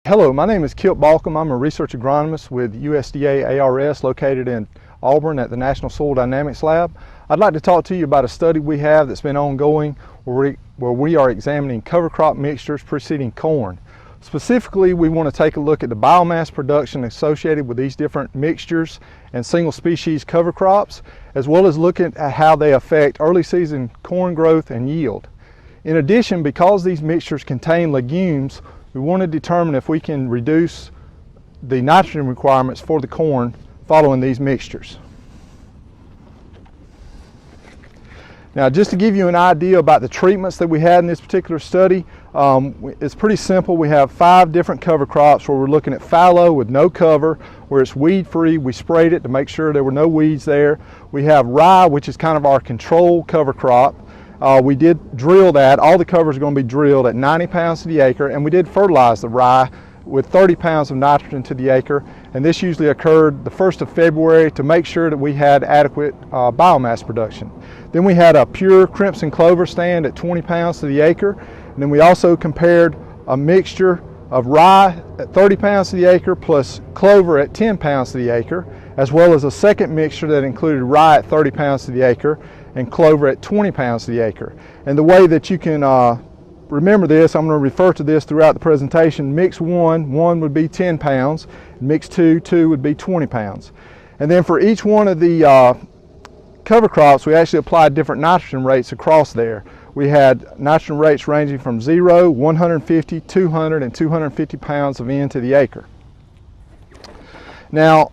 Hello, my name is Kip Balkcom. I'm a research agronomist with USDA ARS located in Auburn at the National Soil Dynamics Lab. I'd like to talk to you about a study we have that's been ongoing where we are examining cover crop mixtures preceding corn. Specifically, we want to take a look at the biomass production associated with these different mixtures and single species cover crops, as well as looking at how they affect early season corn growth and yield. In addition, because these mixtures contain legumes, we want to determine if we can reduce the nitrogen requirements for the corn following these mixtures. Now, just to give you an idea about the treatments that we had in this particular study, it's pretty simple. We have 5 different cover crops where we're looking at fallow with no cover, where it's weed free. We sprayed it to make sure there were no weeds there. We have rye, which is kind of our control cover crop. We did drill that. All the covers are going to be drilled at 90 pounds to the acre, and we did fertilize the rye with 30 pounds of nitrogen to the acre, and this usually occurred the 1st of February to make sure that we had adequate biomass production. Then we had a pure crimson clover stand at 20 pounds to the acre, and then we also compared a mixture of rye at 30 pounds to the acre plus clover at 10 pounds to the acre, as well as a second mixture that included rye at 30 pounds to the acre and clover at 20 pounds to the acre. And the way that you can remember this, I'm going to refer to this throughout the presentation. Mix 1 would be 10 pounds, mix 2 would be 20 pounds. And then for each one of the cover crops, we actually applied different nitrogen rates across there. We had nitrogen rates ranging from 0, 150, 200, and 250 pounds of N to the acre. Now,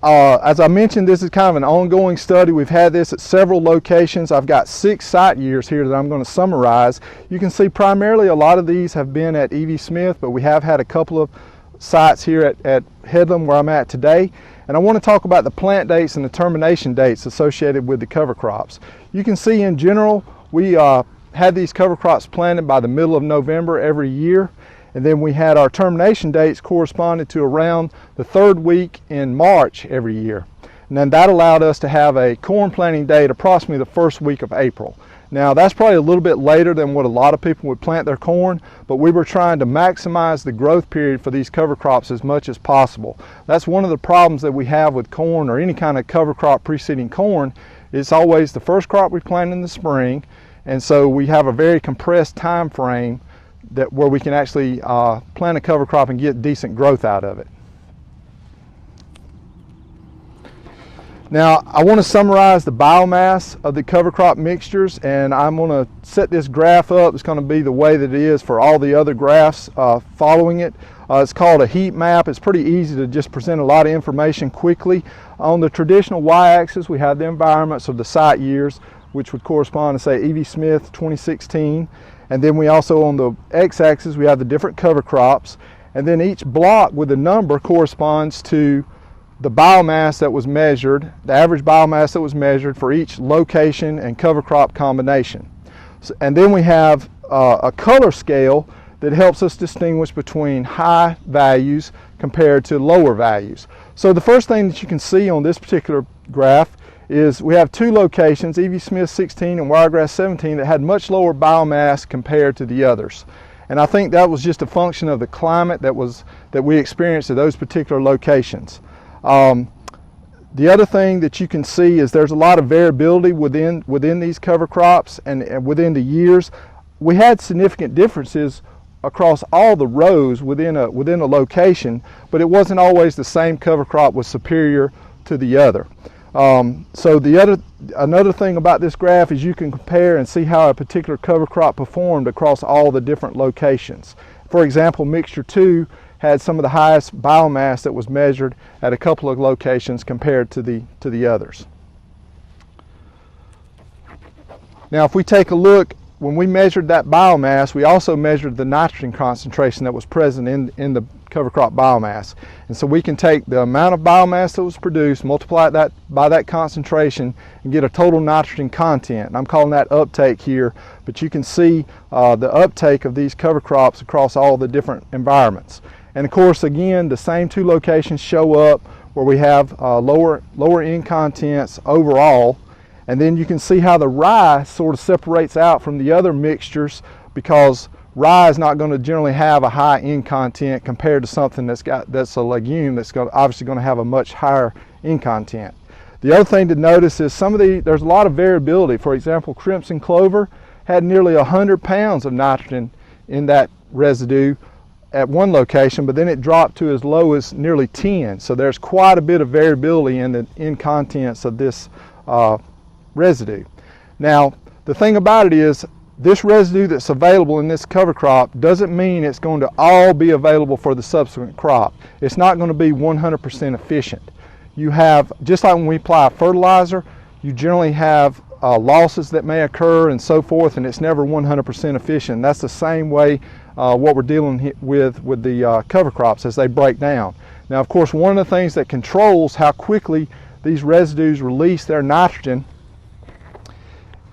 as I mentioned, this is kind of an ongoing study. We've had this at several locations. I've got 6 site years here that I'm going to summarize. You can see primarily a lot of these have been at E.V. Smith, but we have had a couple of sites here at Headland where I'm at today. And I want to talk about the plant dates and the termination dates associated with the cover crops. You can see in general, we had these cover crops planted by the middle of November every year. And then we had our termination dates corresponded to around the 3rd week in March every year. And then that allowed us to have a corn planting date approximately the 1st week of April. Now, that's probably a little bit later than what a lot of people would plant their corn, but we were trying to maximize the growth period for these cover crops as much as possible. That's one of the problems that we have with corn or any kind of cover crop preceding corn. It's always the first crop we plant in the spring, and so we have a very compressed time frame where we can actually plant a cover crop and get decent growth out of it. Now, I want to summarize the biomass of the cover crop mixtures, and I'm going to set this graph up. It's going to be the way that it is for all the other graphs following it. It's called a heat map. It's pretty easy to just present a lot of information quickly. On the traditional y-axis, we have the environments of the site years, which would correspond to, say, E.V. Smith 2016. And then we also, on the x-axis, we have the different cover crops. And then each block with a number corresponds to the biomass that was measured, the average biomass that was measured for each location and cover crop combination. And then we have a color scale that helps us distinguish between high values compared to lower values. So the first thing that you can see on this particular graph is we have 2 locations, E.V. Smith 16 and Wiregrass 17, that had much lower biomass compared to the others. And I think that was just a function of the climate that we experienced at those particular locations. The other thing that you can see is there's a lot of variability within these cover crops and within the years. We had significant differences across all the rows within a location, but it wasn't always the same cover crop was superior to the other. So another thing about this graph is you can compare and see how a particular cover crop performed across all the different locations. For example, mixture 2 had some of the highest biomass that was measured at a couple of locations compared to the others. Now, if we take a look, when we measured that biomass, we also measured the nitrogen concentration that was present in the cover crop biomass. And so we can take the amount of biomass that was produced, multiply that by that concentration, and get a total nitrogen content. And I'm calling that uptake here, but you can see the uptake of these cover crops across all the different environments. And of course, again, the same 2 locations show up where we have lower N contents overall. And then you can see how the rye sort of separates out from the other mixtures because rye is not going to generally have a high N content compared to something that's a legume that's obviously going to have a much higher N content. The other thing to notice is there's a lot of variability. For example, crimson clover had nearly 100 pounds of nitrogen in that residue at one location, but then it dropped to as low as nearly 10. So there's quite a bit of variability in the N contents of this residue. Now, the thing about it is, this residue that's available in this cover crop doesn't mean it's going to all be available for the subsequent crop. It's not going to be 100% efficient. You have, just like when we apply fertilizer, you generally have losses that may occur and so forth, and it's never 100% efficient. That's the same way what we're dealing with the cover crops as they break down. Now, of course, one of the things that controls how quickly these residues release their nitrogen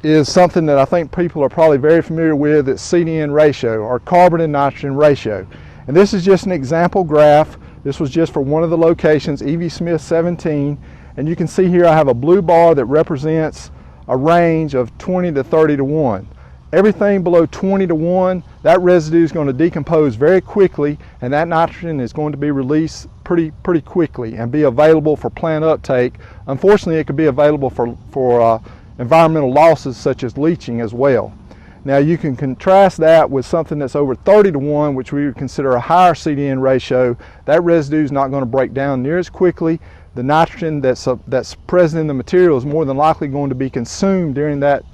is something that I think people are probably very familiar with. It's CDN ratio, or carbon and nitrogen ratio. And this is just an example graph. This was just for one of the locations, E.V. Smith 17. And you can see here I have a blue bar that represents a range of 20 to 30 to 1. Everything below 20 to 1, that residue is going to decompose very quickly, and that nitrogen is going to be released pretty quickly and be available for plant uptake. Unfortunately, it could be available for environmental losses such as leaching as well. Now, you can contrast that with something that's over 30 to 1, which we would consider a higher CDN ratio. That residue is not going to break down near as quickly. The nitrogen that's present in the material is more than likely going to be consumed during that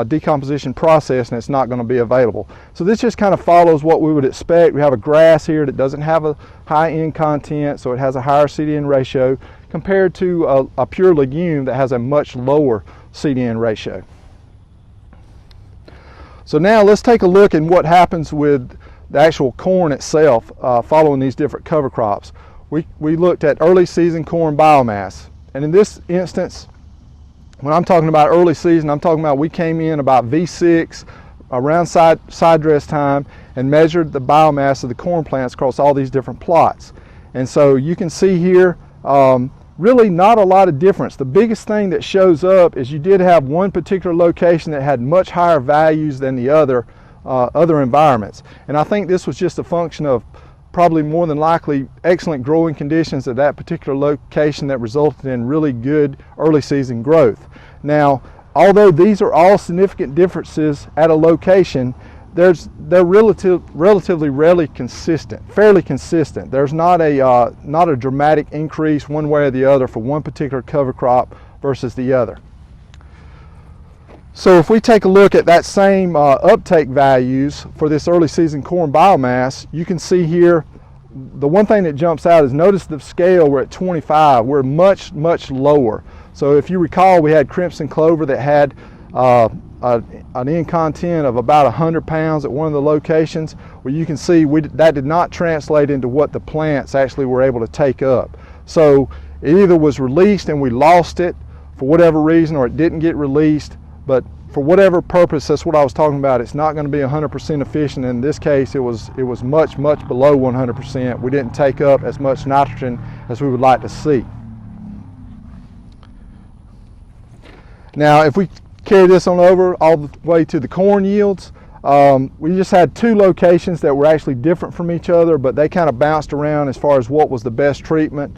decomposition process, and it's not going to be available. So this just kind of follows what we would expect. We have a grass here that doesn't have a high N content, so it has a higher CDN ratio compared to a pure legume that has a much lower CDN ratio. So now let's take a look at what happens with the actual corn itself following these different cover crops. We looked at early season corn biomass, and in this instance, when I'm talking about early season, I'm talking about we came in about V6 around side dress time and measured the biomass of the corn plants across all these different plots. And so you can see here really not a lot of difference. The biggest thing that shows up is you did have one particular location that had much higher values than the other environments. And I think this was just a function of probably more than likely excellent growing conditions at that particular location that resulted in really good early season growth. Now, although these are all significant differences at a location, they're relatively fairly consistent. There's not a dramatic increase one way or the other for one particular cover crop versus the other. So if we take a look at that same uptake values for this early season corn biomass, you can see here the one thing that jumps out is notice the scale. We're at 25. We're much lower. So if you recall, we had crimson clover that had an N content of about 100 pounds at one of the locations. Well, you can see that did not translate into what the plants actually were able to take up. So it either was released and we lost it for whatever reason, or it didn't get released. But for whatever purpose, that's what I was talking about. It's not going to be 100% efficient. In this case, it was much below 100%. We didn't take up as much nitrogen as we would like to see. Now, if we carry this on over all the way to the corn yields, we just had two locations that were actually different from each other, but they kind of bounced around as far as what was the best treatment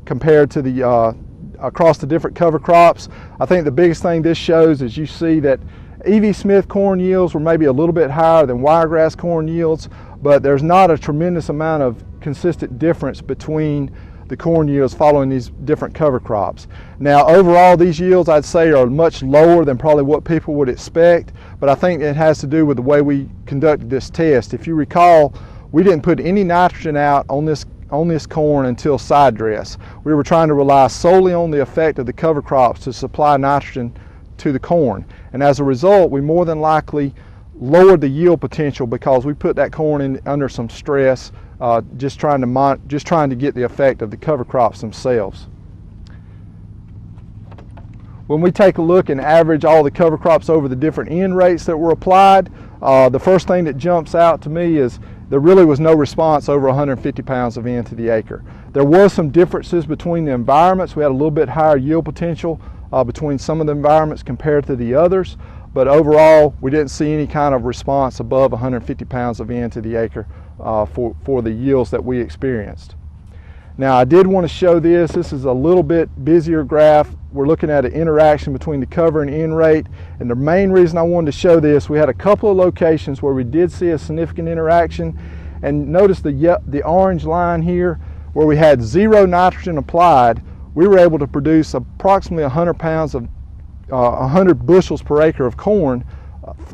compared to the across the different cover crops. I think the biggest thing this shows is you see that E.V. Smith corn yields were maybe a little bit higher than wiregrass corn yields, but there's not a tremendous amount of consistent difference between the corn yields following these different cover crops. Now, overall, these yields I'd say are much lower than probably what people would expect, but I think it has to do with the way we conducted this test. If you recall, we didn't put any nitrogen out on this corn until side dress. We were trying to rely solely on the effect of the cover crops to supply nitrogen to the corn, and as a result, we more than likely lowered the yield potential because we put that corn in under some stress, just trying to get the effect of the cover crops themselves. When we take a look and average all the cover crops over the different N rates that were applied, the first thing that jumps out to me is there really was no response over 150 pounds of N to the acre. There was some differences between the environments. We had a little bit higher yield potential between some of the environments compared to the others, but overall we didn't see any kind of response above 150 pounds of N to the acre for the yields that we experienced. Now I did want to show this. This is a little bit busier graph. We're looking at an interaction between the cover and N rate, and the main reason I wanted to show this, we had a couple of locations where we did see a significant interaction, and notice the orange line here where we had 0 nitrogen applied. We were able to produce approximately 100 pounds of 100 bushels per acre of corn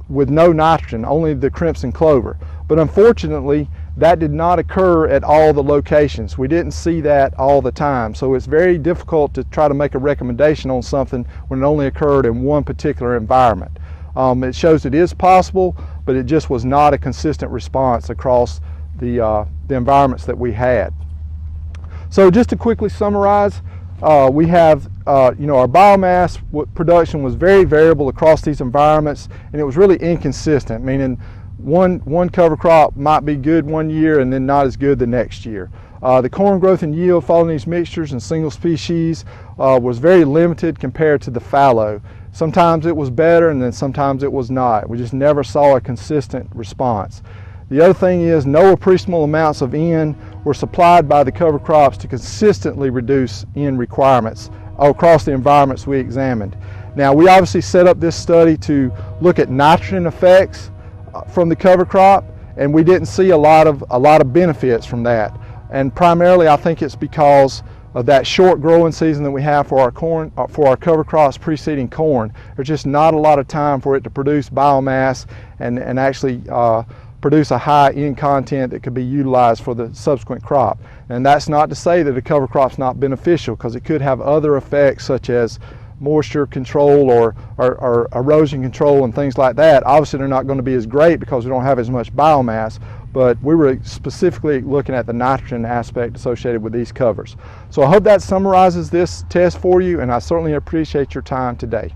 with no nitrogen, only the crimson clover. But unfortunately, that did not occur at all the locations. We didn't see that all the time. So it's very difficult to try to make a recommendation on something when it only occurred in one particular environment. It shows it is possible, but it just was not a consistent response across the environments that we had. So just to quickly summarize, we have our biomass production was very variable across these environments, and it was really inconsistent, meaning one cover crop might be good one year and then not as good the next year. The corn growth and yield following these mixtures and single species was very limited compared to the fallow. Sometimes it was better and then sometimes it was not. We just never saw a consistent response. The other thing is no appreciable amounts of N were supplied by the cover crops to consistently reduce N requirements across the environments we examined. Now we obviously set up this study to look at nitrogen effects from the cover crop, and we didn't see a lot of benefits from that. And primarily I think it's because of that short growing season that we have for our corn, for our cover crops preceding corn. There's just not a lot of time for it to produce biomass and actually produce a high N content that could be utilized for the subsequent crop. And that's not to say that a cover crop's not beneficial, because it could have other effects such as moisture control or erosion control and things like that. Obviously they're not going to be as great because we don't have as much biomass, but we were specifically looking at the nitrogen aspect associated with these covers. So I hope that summarizes this test for you, and I certainly appreciate your time today.